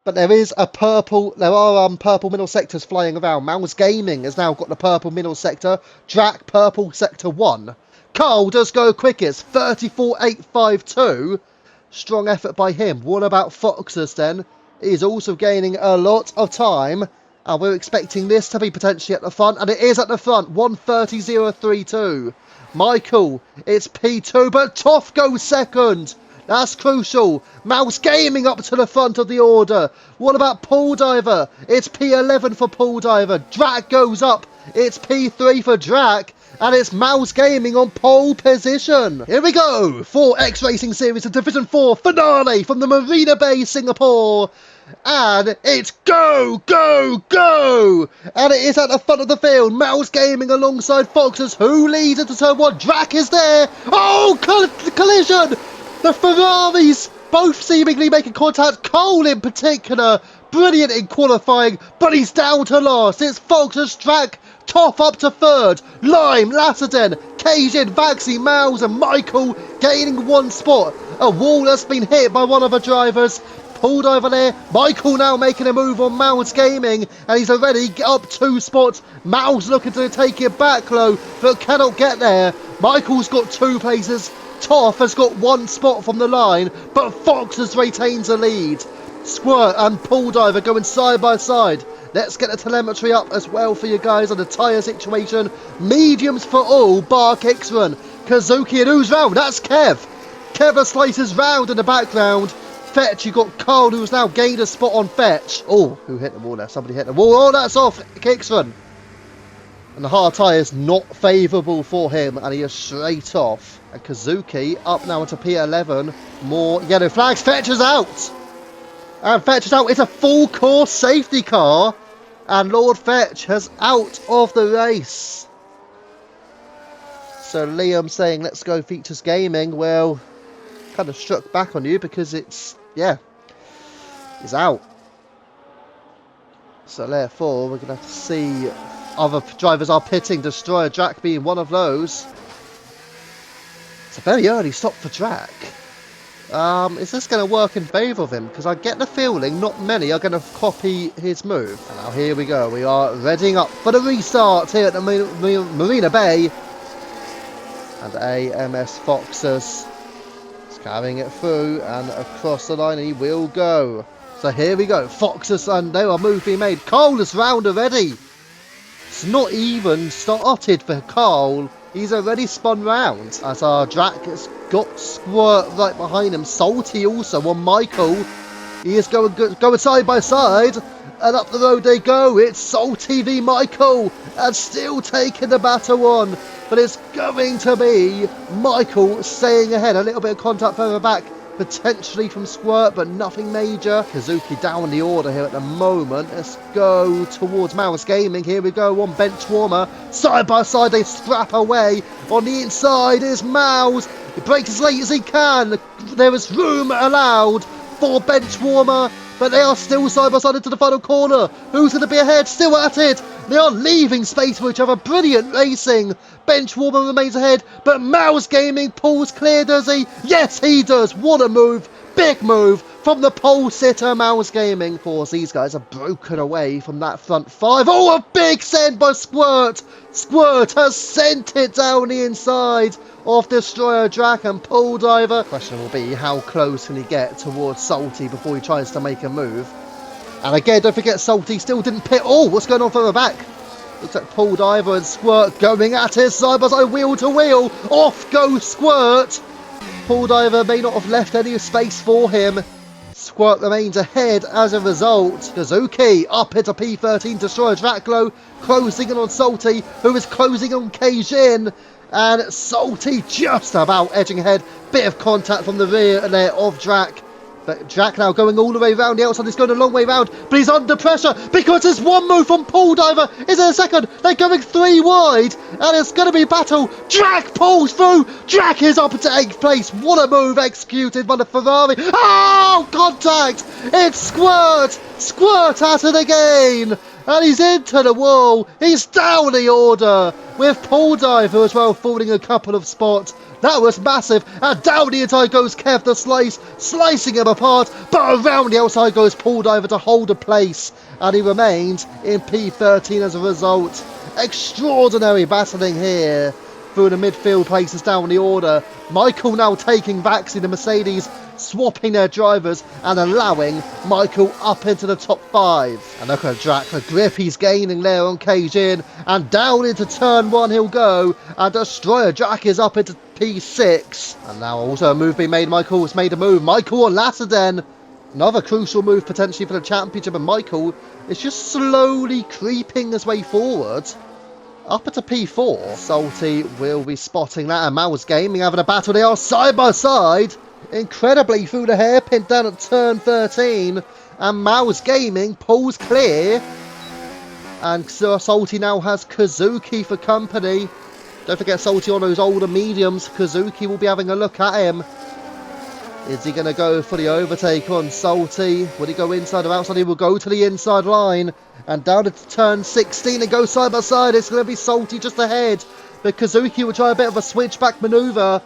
But there are purple middle sectors flying around. Mouse Gaming has now got the purple middle sector. Drac purple sector 1. Carl does go quickest, 34.852. Strong effort by him. What about Foxes then? He's also gaining a lot of time. And we're expecting this to be potentially at the front. And it is at the front, 1:30.032. Michael, it's P2, but Toff goes second. That's crucial. Mouse Gaming up to the front of the order. What about Pool Diver? It's P11 for Pool Diver. Drac goes up. It's P3 for Drac. And it's Mouse Gaming on pole position. Here we go. 4X Racing Series of Division 4 finale from the Marina Bay, Singapore. And it's go, go, go! And it is at the front of the field. Mouse Gaming alongside Foxes. Who leads into turn 1? Drac is there. Oh, collision! The Ferraris both seemingly making contact. Cole in particular, brilliant in qualifying, but he's down to last. It's Foxes, Drac, Toff up to third. Lime, Lassenden, Cajun, Vaxi, Mouse and Michael gaining one spot. A wall has been hit by one of the drivers. Pulled over there. Michael now making a move on Mouse Gaming, and he's already up 2 spots. Mouse looking to take it back low, but cannot get there. Michael's got 2 places. Toff has got 1 spot from the line, but Foxes retains the lead. Squirt and Pool Diver going side by side. Let's get the telemetry up as well for you guys on the tyre situation. Mediums for all, bar Kicksrun. Kazuki and who's round? That's Kev. Kev slices round in the background. Fetch, you got Carl who's now gained a spot on Fetch. Oh, who hit the wall there? Somebody hit the wall. Oh, that's off. Kicksrun. And the hard tyre is not favourable for him, and he is straight off. And Kazuki up now into P11. More yellow flags. Fetch is out. And Fetch is out. It's a full course safety car. And Lord Fetch has out of the race. So Liam saying, let's go Features Gaming. Well, kind of struck back on you because it's, yeah, he's out. So therefore, we're going to have to see other drivers are pitting. Destroyer Drac being one of those. It's a very early stop for Drac. Is this going to work in favour of him? Because I get the feeling not many are going to copy his move. And now here we go. We are readying up for the restart here at the Marina Bay. And AMS Foxes is carrying it through and across the line, and he will go. So here we go. Foxes, and there are moves being made. Cole is round already. It's not even started for Carl. He's already spun round as our Drac has got Squirt right behind him. Salty also on Michael. He is going side by side. And up the road they go. It's Salty v Michael. And still taking the battle on. But it's going to be Michael staying ahead. A little bit of contact further back. Potentially from Squirt, but nothing major. Kazuki down the order here at the moment. Let's go towards Mouse Gaming. Here we go on Bench Warmer. Side by side they scrap away. On the inside is Mouse. He breaks as late as he can. There is room allowed for Bench Warmer, but they are still side by side into the final corner. Who's going to be ahead? Still at it. They are leaving space for each other. Brilliant racing. Bench Warmer remains ahead, but Mouse Gaming pulls clear, does he? Yes, he does. What a move. Big move from the pole sitter, Mouse Gaming. Of course, these guys are broken away from that front 5. Oh, a big send by Squirt. Squirt has sent it down the inside of Destroyer Drac and Pool Diver. The question will be, how close can he get towards Salty before he tries to make a move? And again, don't forget, Salty still didn't pit. Oh, what's going on further back? Looks like Pool Diver and Squirt going at it side by side, wheel to wheel. Off goes Squirt. Pool Diver may not have left any space for him. Squirt remains ahead as a result. Kazuki up into P13. Destroyer Draclo closing in on Salty, who is closing on Keijin. And Salty just about edging ahead. Bit of contact from the rear there of Drac. But Drac now going all the way around the outside. He's going a long way round, but he's under pressure because there's one move from Pool Diver. Is it a second? They're going 3 wide, and it's going to be a battle. Drac pulls through. Drac is up into 8th place. What a move executed by the Ferrari. Oh, contact. It's Squirt. Squirt at it again. And he's into the wall. He's down the order with Pool Diver as well, falling a couple of spots. That was massive. And down the inside goes Kev the Slice, slicing him apart. But around the outside goes Paul Diver to hold a place. And he remains in P13 as a result. Extraordinary battling here through the midfield places down the order. Michael now taking Vaxi, the Mercedes, swapping their drivers and allowing Michael up into the top 5. And look at Drac, the grip he's gaining there on Keijin, and down into turn 1 he'll go, and Destroyer Drac is up into P6. And now also a move being made. Michael has made a move. Michael on Lassiden, another crucial move potentially for the championship, and Michael is just slowly creeping his way forward up into P4. Salty will be spotting that, and Mouse Gaming having a battle. They are side by side, incredibly through the hairpin down at turn 13, and Mouse Gaming pulls clear, and Salty now has Kazuki for company. Don't forget Salty on those older mediums. Kazuki will be having a look at him. Is he going to go for the overtake on Salty? Will he go inside or outside? He will go to the inside line. And down to turn 16 and go side by side. It's going to be Salty just ahead. But Kazuki will try a bit of a switchback manoeuvre.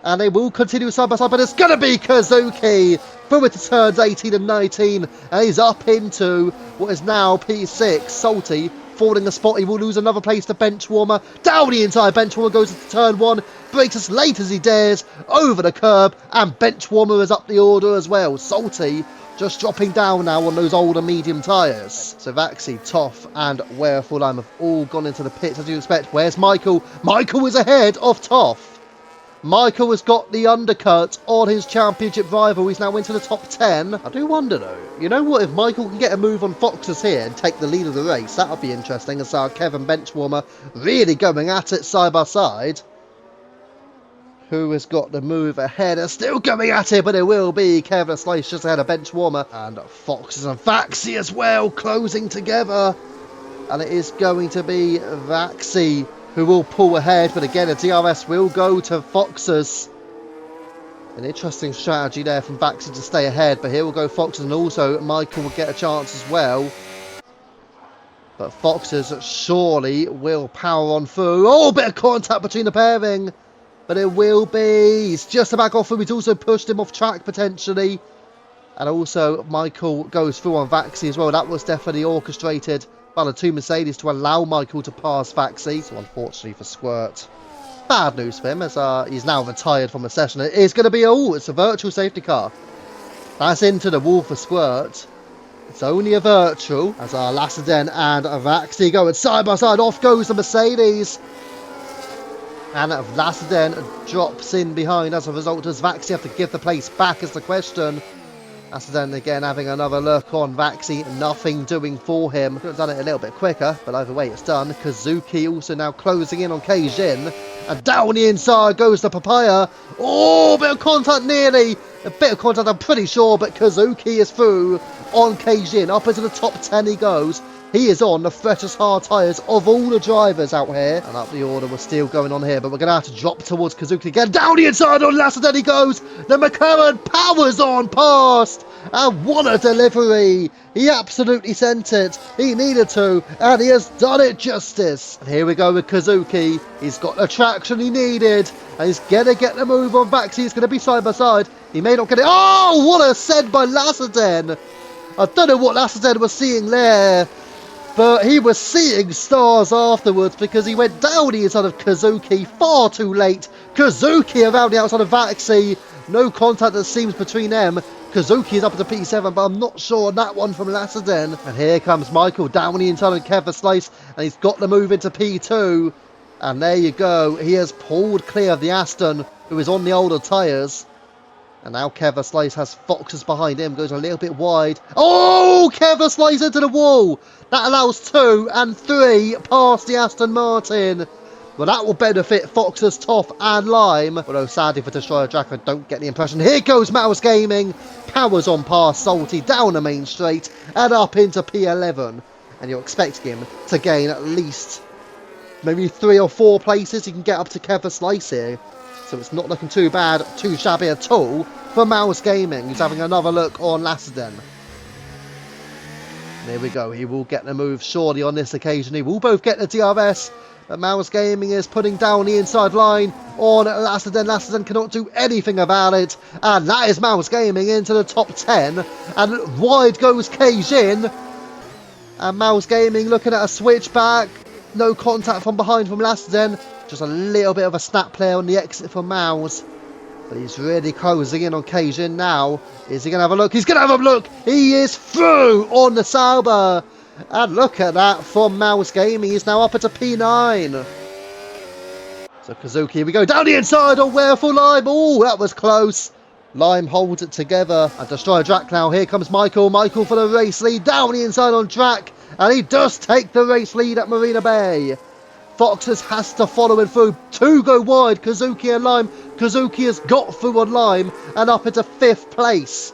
And they will continue side by side. But it's going to be Kazuki through it to turns 18 and 19. And he's up into what is now P6. Salty falling a spot. He will lose another place to Benchwarmer. Down the entire Benchwarmer goes into turn 1. Breaks as late as he dares over the curb, and Benchwarmer is up the order as well. Salty just dropping down now on those older medium tyres. So Vaxi, Toff and Werefulheim have all gone into the pits as you expect. Where's Michael? Michael is ahead of Toff. Michael has got the undercut on his championship rival. He's now into the top 10. I do wonder though, you know what, if Michael can get a move on Foxes here and take the lead of the race, that would be interesting, as Kevin Benchwarmer really going at it side by side. Who has got the move ahead? They're still coming at it, but it will be Kevin Slice just ahead of Benchwarmer. And Foxes and Vaxi as well, closing together. And it is going to be Vaxi who will pull ahead, but again, a DRS will go to Foxes. An interesting strategy there from Vaxi to stay ahead, but here will go Foxes, and also Michael will get a chance as well. But Foxes surely will power on through. Oh, bit of contact between the pairing. But it will be. He's just about got through. He's also pushed him off track potentially. And also Michael goes through on Vaxi as well. That was definitely orchestrated by the two Mercedes to allow Michael to pass Vaxi. So unfortunately for Squirt, bad news for him, as he's now retired from the session. It is going to be it's a virtual safety car. That's into the wall for Squirt. It's only a virtual, as Lassiden and Vaxi going side by side. Off goes the Mercedes. And Lassiden drops in behind as a result. Does Vaxi have to give the place back is the question. Lassiden again having another look on Vaxi. Nothing doing for him. Could have done it a little bit quicker, but either way it's done. Kazuki also now closing in on Keijin. And down the inside goes the Papaya. Oh, bit of contact nearly. A bit of contact I'm pretty sure, but Kazuki is through on Keijin. Up into the top 10 he goes. He is on the freshest hard tyres of all the drivers out here. And up the order, we're still going on here. But we're going to have to drop towards Kazuki again. Down the inside on Lassiden he goes. The McLaren powers on past. And what a delivery. He absolutely sent it. He needed to. And he has done it justice. And here we go with Kazuki. He's got the traction he needed. And he's going to get the move on Vaxi. He's going to be side by side. He may not get it. Oh, what a send by Lassiden. I don't know what Lassiden was seeing there. But he was seeing stars afterwards, because he went down the inside of Kazuki far too late. Kazuki around the outside of Vaxi. No contact that seems between them. Kazuki is up at the P7, but I'm not sure on that one from Lassiden. And here comes Michael down the inside of Kevin Slice, and he's got the move into P2. And there you go. He has pulled clear of the Aston, who is on the older tyres. And now Kevin Slice has Foxes behind him, goes a little bit wide. Oh, Kevin Slice into the wall. That allows 2 and 3 past the Aston Martin. Well, that will benefit Foxes, Toff and Lime. Although sadly for Destroyer Jack, I don't get the impression. Here goes Mouse Gaming. Powers on past Salty, down the main straight and up into P11. And you're expecting him to gain at least maybe 3 or 4 places. He can get up to Kevin Slice here. So it's not looking too bad, too shabby at all for Mouse Gaming. He's having another look on Lassiden. There we go. He will get the move surely on this occasion. He will both get the DRS. But Mouse Gaming is putting down the inside line on Lassenden. Lassenden cannot do anything about it. And that is Mouse Gaming into the top 10. And wide goes Keijin. And Mouse Gaming looking at a switchback. No contact from behind from Lassenden. Just a little bit of a snap play on the exit for Mouse. But he's really closing in on Keijin now. Is he going to have a look? He's going to have a look. He is through on the Sauber. And look at that from Mouse Gaming. He's now up at a P9. So Kazuki, here we go. Down the inside on Wereful Lime. Oh, that was close. Lime holds it together. And Destroyer Drac now. Here comes Michael. Michael for the race lead. Down the inside on Drac. And he does take the race lead at Marina Bay. Foxes has to follow him through. Two go wide. Kazuki and Lime. Kazuki has got through on Lime. And up into 5th place.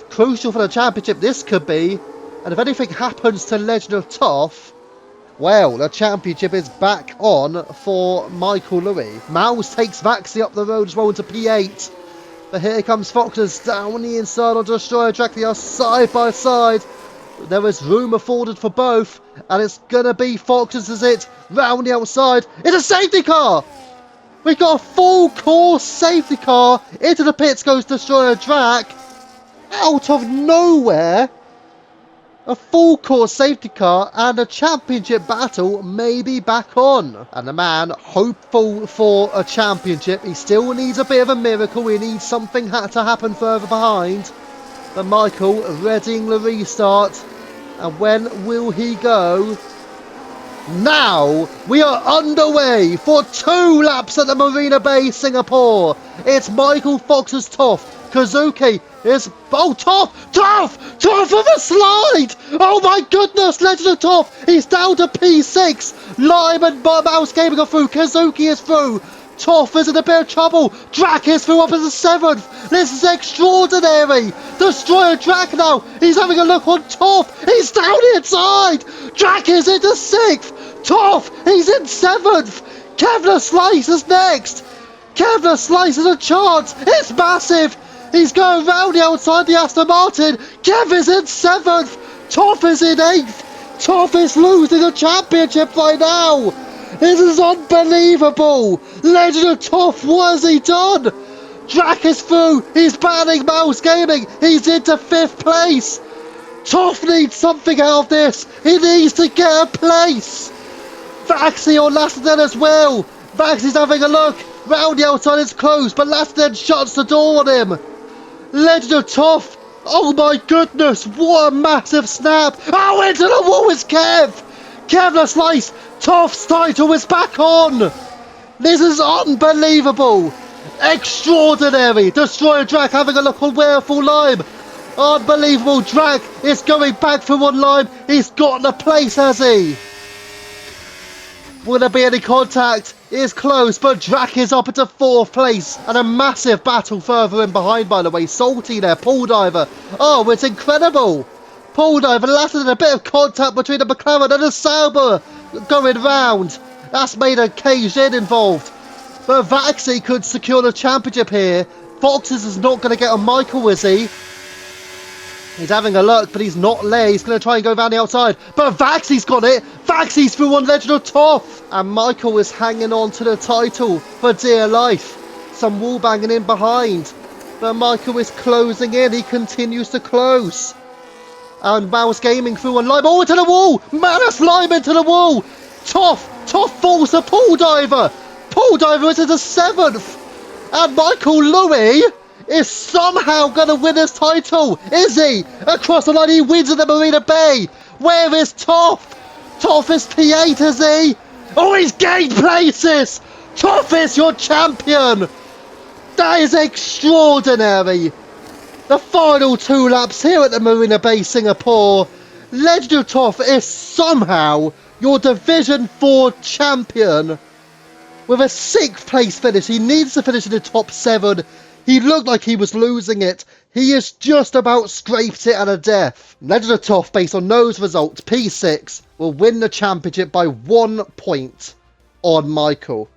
Crucial for the championship this could be. And if anything happens to Legend of Toff, well, the championship is back on for Michael Louis. Mouse takes Vaxi up the road as well into P8. But here comes Foxes down the inside on Destroyer Drac. They are side by side. There is room afforded for both. And it's going to be Foxes as it round the outside. It's a safety car! We got a full course safety car. Into the pits goes Destroyer Drac. Out of nowhere. A full course safety car and a championship battle may be back on. And the man, hopeful for a championship, he still needs a bit of a miracle. He needs something to happen further behind. But Michael readying the restart. And when will he go? Now we are underway for 2 laps at the Marina Bay, Singapore. It's Michael Fox's Toff. Kazuki is... Oh, Toff with a slide! Oh my goodness, Legend of Toff! He's down to P6. Lime and Mouse Gaming are through. Kazuki is through. Toff is in a bit of trouble. Drac is through up as a 7th. This is extraordinary. Destroyer Drac now. He's having a look on Toff. He's down inside. Drac is into 6th. Toff, he's in 7th. Kevlar Slice is next. Kevlar Slice is a chance. It's massive. He's going round the outside the Aston Martin. Kev is in 7th. Toff is in 8th. Toff is losing the championship right now. This is unbelievable. Legend of Toff, what has he done? Drac is through. He's banning Mouse Gaming. He's into 5th place. Toff needs something out of this. He needs to get a place. Vaxi on Lassenden as well. Vaxi's having a look. Round the outside is closed, but Lassenden shuts the door on him. Legend of Toff. Oh my goodness, what a massive snap. Oh, into the wall is Kev. Kevlar Slice. Toff's title is back on. This is unbelievable. Extraordinary. Destroyer Drac having a look on Wereful Lime. Unbelievable. Drac is going back for one Lime. He's gotten a place, has he? Will there be any contact? It is close, but Drac is up into 4th place. And a massive battle further in behind, by the way. Salty there, Paul Diver. Oh, it's incredible. Paul Diver, Lassenden, a bit of contact between the McLaren and the Sauber going round. That's made a Keijin involved. But Vaxi could secure the championship here. Foxes is not going to get on Michael, is he? He's having a look, but he's not there. He's going to try and go around the outside. But Vaxi's got it. Vaxi's through on Legend of Toff. And Michael is hanging on to the title for dear life. Some wall banging in behind. But Michael is closing in. He continues to close. And Mouse Gaming through on Lime. Oh, into the wall. Manus Lime into the wall. Toff falls to Paul Diver. Paul Diver is into 7th. And Michael Louis is somehow going to win his title. Is he? Across the line, he wins at the Marina Bay. Where is Toff? Toff is P8, is he? Oh, he's gained places. Toff is your champion. That is extraordinary. The final 2 laps here at the Marina Bay, Singapore. Legend of Toff is somehow your Division 4 champion. With a 6th place finish. He needs to finish in the top 7. He looked like he was losing it. He has just about scraped it at a death. Legend of Toff, based on those results, P6, will win the championship by 1 point on Michael.